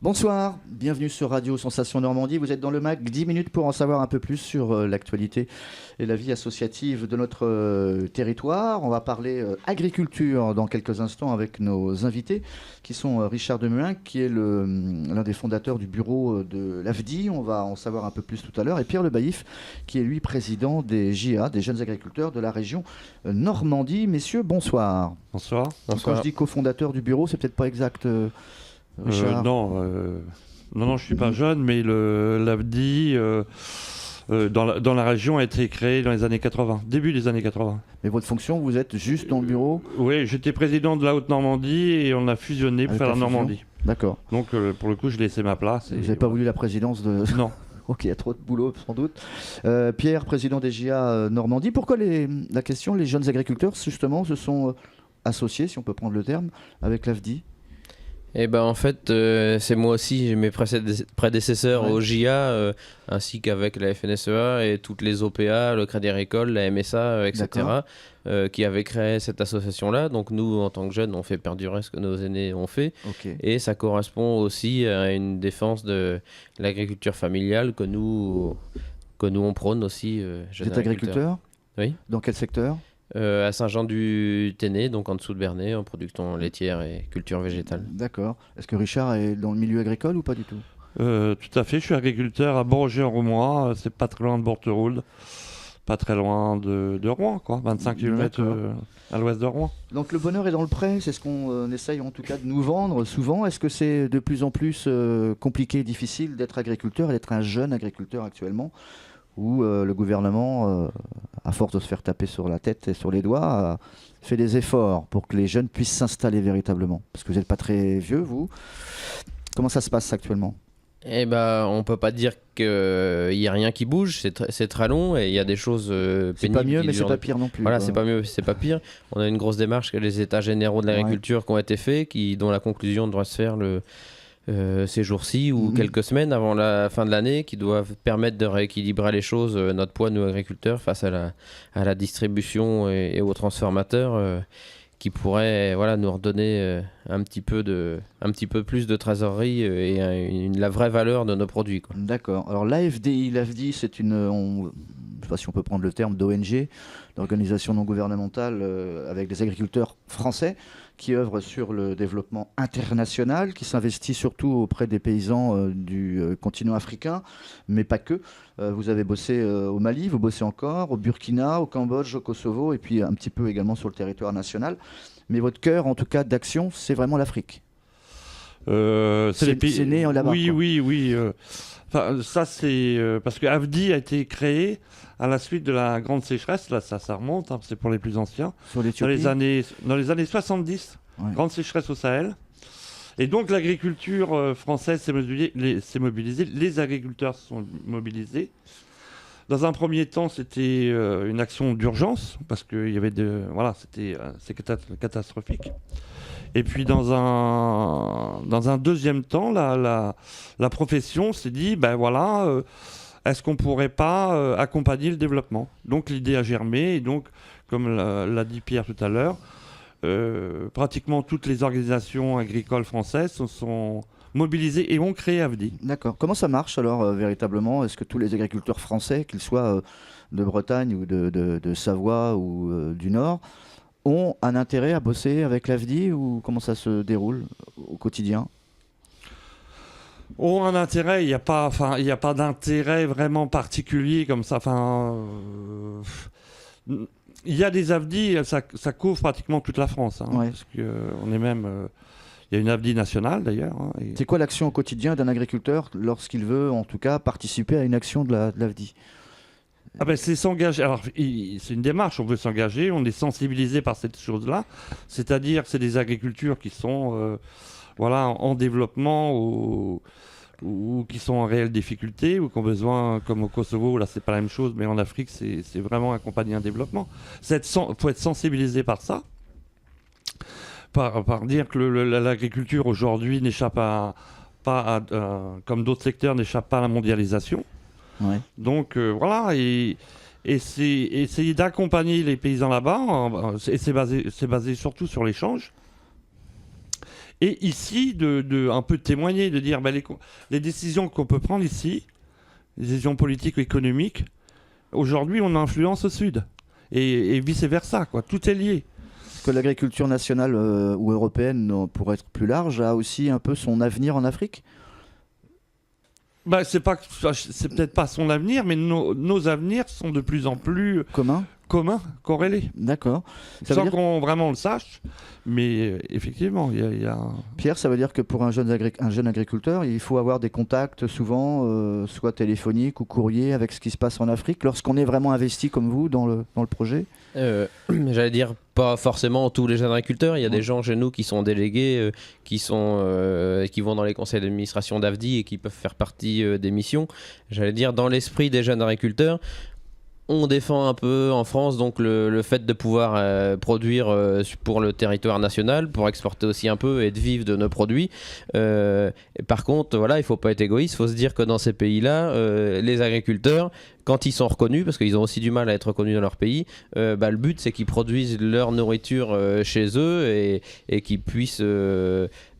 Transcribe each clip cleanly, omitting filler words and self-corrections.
Bonsoir, bienvenue sur Radio Sensation Normandie. Vous êtes dans le MAC, 10 minutes pour en savoir un peu plus sur l'actualité et la vie associative de notre territoire. On va parler agriculture dans quelques instants avec nos invités qui sont Richard Demuin, qui est l'un des fondateurs du bureau de l'AFDI. On va en savoir un peu plus tout à l'heure. Et Pierre Le Baillif, qui est lui président des JA, des jeunes agriculteurs de la région Normandie. Messieurs, bonsoir. Bonsoir. Quand je dis cofondateur du bureau, c'est peut-être pas exact. Richard. Non, je suis pas jeune, mais l'AFDI dans la région a été créé dans les années 80, début des années 80. Mais votre fonction, vous êtes juste dans le bureau? Oui, j'étais président de la Haute-Normandie et on a fusionné pour faire la Normandie. D'accord. Donc pour le coup, je laissais ma place. Vous n'avez pas voulu la présidence de... Non. Ok, il y a trop de boulot sans doute. Pierre, président des JA Normandie. Pourquoi la question, les jeunes agriculteurs, justement, se sont associés, si on peut prendre le terme, avec l'AFDI? Eh ben en fait, c'est moi aussi, j'ai mes prédécesseurs au JA, ainsi qu'avec la FNSEA et toutes les OPA, le Crédit Agricole, la MSA, etc., qui avaient créé cette association-là. Donc nous, en tant que jeunes, on fait perdurer ce que nos aînés ont fait. Okay. Et ça correspond aussi à une défense de l'agriculture familiale que nous on prône aussi. Vous êtes agriculteur? Oui. Dans quel secteur? À Saint-Jean-du-Téné, donc en dessous de Bernay, en production laitière et culture végétale. D'accord. Est-ce que Richard est dans le milieu agricole ou pas du tout? Tout à fait, je suis agriculteur à Bourget-en-Roumois, c'est pas très loin de Borterould, pas très loin de Rouen, quoi, 25 km à l'ouest de Rouen. Donc le bonheur est dans le pré, c'est ce qu'on essaye en tout cas de nous vendre souvent. Est-ce que c'est de plus en plus compliqué et difficile d'être agriculteur et d'être un jeune agriculteur actuellement, où le gouvernement, à force de se faire taper sur la tête et sur les doigts, fait des efforts pour que les jeunes puissent s'installer véritablement? Parce que vous n'êtes pas très vieux, vous. Comment ça se passe actuellement? Eh ben, on peut pas dire qu'il n'y a rien qui bouge, c'est très long et il y a des choses pénibles. C'est pas mieux, mais c'est pas pire non plus. Voilà, c'est pas mieux, c'est pas pire. On a une grosse démarche que les états généraux de l'agriculture qui ont été faits, dont la conclusion doit se faire ces jours-ci ou quelques semaines avant la fin de l'année, qui doivent permettre de rééquilibrer les choses, notre poids, nous agriculteurs, face à la distribution et aux transformateurs, qui pourraient nous redonner un petit peu plus de trésorerie et la vraie valeur de nos produits, quoi. D'accord. Alors l'AFDI, c'est je ne sais pas si on peut prendre le terme d'ONG, d'organisation non gouvernementale avec des agriculteurs français qui œuvrent sur le développement international, qui s'investit surtout auprès des paysans du continent africain, mais pas que. Vous avez bossé au Mali, vous bossez encore, au Burkina, au Cambodge, au Kosovo, et puis un petit peu également sur le territoire national. Mais votre cœur, en tout cas, d'action, c'est vraiment l'Afrique. C'est né là-bas. Oui. Ça, c'est parce que AFDI a été créé à la suite de la grande sécheresse. Là, ça remonte, hein, c'est pour les plus anciens. Dans les années 70, grande sécheresse au Sahel. Et donc, l'agriculture française s'est mobilisée. Les agriculteurs se sont mobilisés. Dans un premier temps, c'était une action d'urgence parce que c'est catastrophique. Et puis dans un deuxième temps, la profession s'est dit, est-ce qu'on ne pourrait pas accompagner le développement? Donc l'idée a germé, et donc, comme l'a dit Pierre tout à l'heure, pratiquement toutes les organisations agricoles françaises se sont mobilisées et ont créé AFDI. D'accord. Comment ça marche alors véritablement? Est-ce que tous les agriculteurs français, qu'ils soient de Bretagne ou de Savoie ou du Nord, ont un intérêt à bosser avec l'AFDI, ou comment ça se déroule au quotidien? Ont un intérêt, il n'y a pas d'intérêt vraiment particulier comme ça. Il y a des AFDI, ça couvre pratiquement toute la France. Hein, parce qu'on est même... il y a une AFDI nationale d'ailleurs. Hein, C'est quoi l'action au quotidien d'un agriculteur lorsqu'il veut en tout cas participer à une action de l'AFDI? C'est s'engager. Alors, c'est une démarche, on veut s'engager, on est sensibilisé par cette chose-là. C'est-à-dire que c'est des agricultures qui sont en développement ou qui sont en réelle difficulté ou qui ont besoin, comme au Kosovo, là c'est pas la même chose, mais en Afrique c'est vraiment accompagner un développement. Il faut être sensibilisé par ça. Par dire que l'agriculture aujourd'hui n'échappe pas comme d'autres secteurs, n'échappe pas à la mondialisation. Ouais. Donc et c'est essayer d'accompagner les paysans là-bas, et c'est basé surtout sur l'échange. Et ici, de un peu témoigner, de dire les décisions qu'on peut prendre ici, les décisions politiques ou économiques, aujourd'hui, on a influence au Sud. Et vice-versa, quoi. Tout est lié. Est-ce que l'agriculture nationale ou européenne, pour être plus large, a aussi un peu son avenir en Afrique ? C'est peut-être pas son avenir, mais nos avenirs sont de plus en plus communs, corrélés. D'accord. Sans qu'on vraiment le sache, mais effectivement, il y a... Pierre, ça veut dire que pour un jeune agriculteur, il faut avoir des contacts souvent, soit téléphoniques ou courriers, avec ce qui se passe en Afrique, lorsqu'on est vraiment investi comme vous dans le projet ? J'allais dire pas forcément tous les jeunes agriculteurs. Il y a des gens chez nous qui sont délégués, qui vont dans les conseils d'administration d'AFDI et qui peuvent faire partie des missions. J'allais dire, dans l'esprit des jeunes agriculteurs, on défend un peu en France donc le fait de pouvoir produire pour le territoire national, pour exporter aussi un peu et de vivre de nos produits. Par contre, voilà, il ne faut pas être égoïste. Il faut se dire que dans ces pays-là, les agriculteurs, quand ils sont reconnus, parce qu'ils ont aussi du mal à être reconnus dans leur pays, le but c'est qu'ils produisent leur nourriture chez eux et qu'ils puissent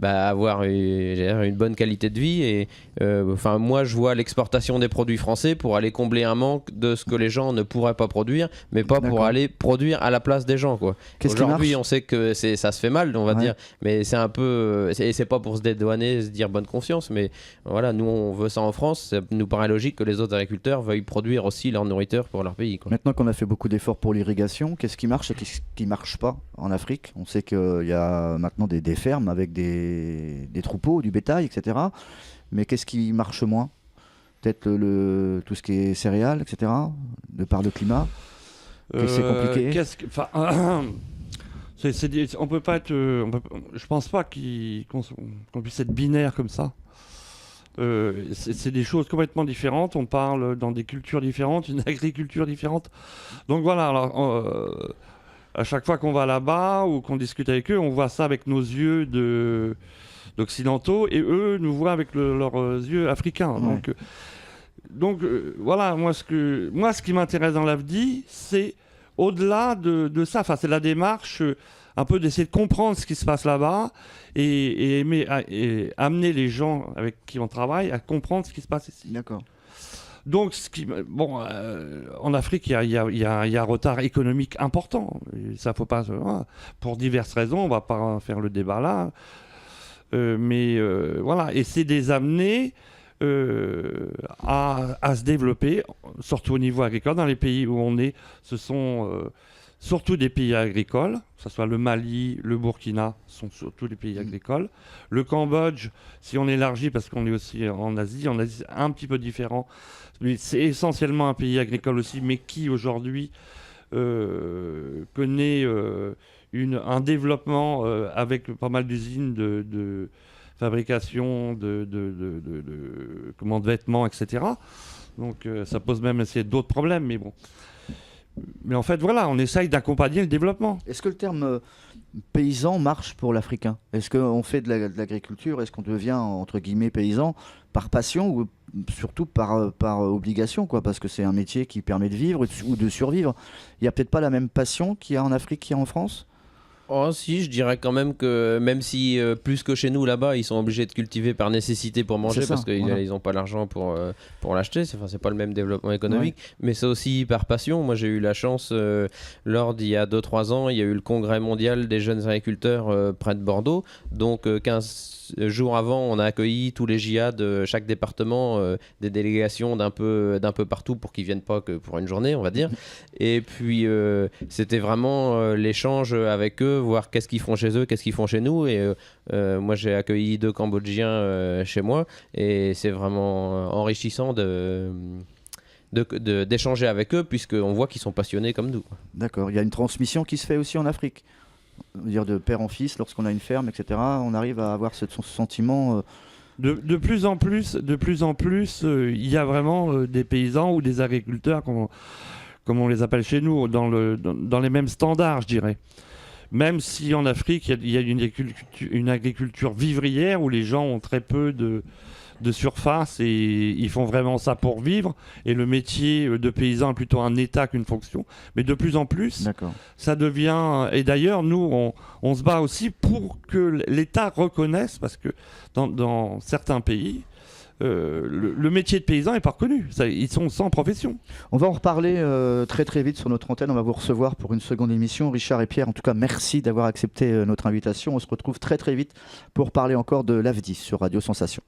avoir une bonne qualité de vie. Et moi je vois l'exportation des produits français pour aller combler un manque de ce que les gens ne pourraient pas produire, mais pas pour aller produire à la place des gens, quoi. Aujourd'hui on sait que ça se fait mal, on va dire, mais c'est un peu, c'est pas pour se dédouaner, se dire bonne conscience, mais voilà, nous on veut ça en France, ça nous paraît logique que les autres agriculteurs veuillent produire aussi leur nourriture pour leur pays, quoi. Maintenant qu'on a fait beaucoup d'efforts pour l'irrigation, qu'est-ce qui marche et qu'est-ce qui ne marche pas en Afrique ? On sait qu'il y a maintenant des fermes avec des troupeaux, du bétail, etc. Mais qu'est-ce qui marche moins ? Peut-être tout ce qui est céréales, etc. De par le climat. C'est compliqué. On peut pas être. Je pense pas qu'on puisse être binaire comme ça. C'est des choses complètement différentes. On parle dans des cultures différentes, une agriculture différente. Donc voilà. Alors, à chaque fois qu'on va là-bas ou qu'on discute avec eux, on voit ça avec nos yeux d'occidentaux et eux nous voient avec leurs yeux africains. Ouais. Donc voilà. Moi, ce qui m'intéresse dans l'AFDI, c'est au-delà de ça. Enfin, c'est la démarche. Un peu d'essayer de comprendre ce qui se passe là-bas et amener les gens avec qui on travaille à comprendre ce qui se passe ici. D'accord. Donc, en Afrique, il y a un retard économique important. Ça faut pas, pour diverses raisons, on va pas faire le débat là. Mais voilà, essayer de les amener à se développer, surtout au niveau agricole. Dans les pays où on est, ce sont... surtout des pays agricoles, que ce soit le Mali, le Burkina, sont surtout des pays agricoles. Le Cambodge, si on élargit, parce qu'on est aussi en Asie, c'est un petit peu différent. C'est essentiellement un pays agricole aussi, mais qui aujourd'hui connaît un développement avec pas mal d'usines de fabrication de vêtements, etc. Donc ça pose même d'autres problèmes, mais bon. Mais en fait, voilà, on essaye d'accompagner le développement. Est-ce que le terme paysan marche pour l'Africain ? Est-ce qu'on fait de l'agriculture ? Est-ce qu'on devient, entre guillemets, paysan par passion ou surtout par obligation, quoi ? Parce que c'est un métier qui permet de vivre ou de survivre. Il n'y a peut-être pas la même passion qu'il y a en Afrique qu'il y a en France ? Oh si, je dirais quand même que même si plus que chez nous là-bas, ils sont obligés de cultiver par nécité pour manger parce qu'ils n'ont pas l'argent pour l'acheter, c'est pas le même développement économique, mais c'est aussi par passion. Moi j'ai eu la chance, d'il y a 2-3 ans, il y a eu le congrès mondial des jeunes agriculteurs près de Bordeaux, donc 15 jours avant on a accueilli tous les JA de chaque département, des délégations d'un peu partout pour qu'ils viennent pas que pour une journée on va dire, et puis c'était vraiment l'échange avec eux, voir qu'est-ce qu'ils font chez eux, qu'est-ce qu'ils font chez nous. Et moi, j'ai accueilli 2 Cambodgiens chez moi et c'est vraiment enrichissant d'échanger avec eux puisqu'on voit qu'ils sont passionnés comme nous. D'accord. Il y a une transmission qui se fait aussi en Afrique. Dire de père en fils, lorsqu'on a une ferme, etc., on arrive à avoir ce sentiment... De plus en plus, il y a vraiment des paysans ou des agriculteurs, comme on les appelle chez nous, dans les mêmes standards, je dirais. Même si en Afrique, il y a une agriculture vivrière où les gens ont très peu de surface et ils font vraiment ça pour vivre. Et le métier de paysan est plutôt un état qu'une fonction. Mais de plus en plus, ça devient... Et d'ailleurs, nous, on se bat aussi pour que l'État reconnaisse, parce que dans certains pays... le métier de paysan n'est pas reconnu. Ils sont sans profession. On va en reparler très très vite sur notre antenne. On va vous recevoir pour une seconde émission. Richard et Pierre, en tout cas, merci d'avoir accepté notre invitation. On se retrouve très très vite pour parler encore de l'AFDI sur Radio Sensation.